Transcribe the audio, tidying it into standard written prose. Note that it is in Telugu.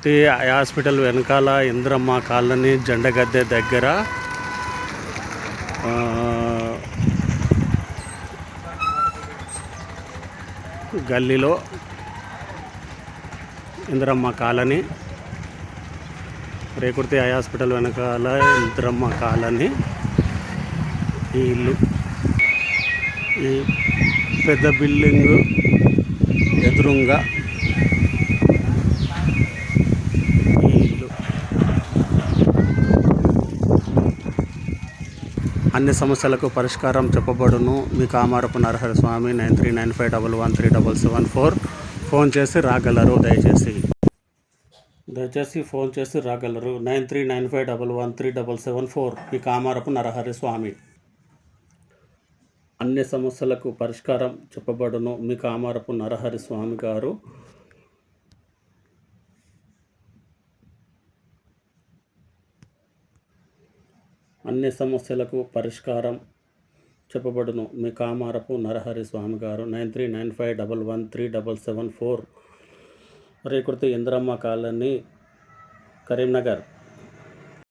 హాస్పిటల్ వెనకాల ఇంద్రమ్మ కాలనీ జెండగద్దె దగ్గర గల్లీలో ఇంద్రమ్మ కాలనీ, రేకుర్తి హాస్పిటల్ వెనకాల ఇంద్రమ్మ కాలనీ. ఈ ఇల్లు, ఈ పెద్ద బిల్డింగు ఎదురుగా ఈ ఇల్లు. అన్ని సమస్యలకు పరిష్కారం చెప్పబడును. మీ కామారపు నరహరి స్వామి. 9395113774. ఫోన్ చేసి రాగలరు. దయచేసి ఫోన్ చేసి రాగలరు. 9395113774. మీ కామారపు నరహరి స్వామి. అన్ని సమస్యలకు పరిష్కారం చెప్పబడును. మీ కామారపు నరహరి స్వామి గారు. అన్ని సమస్యలకు పరిష్కారం చెప్పబడును. మీ కామారపు నరహరి స్వామి గారు. 9395113774. రేకుర్తి ఇంద్రమ్మ కాలనీ, కరీంనగర్.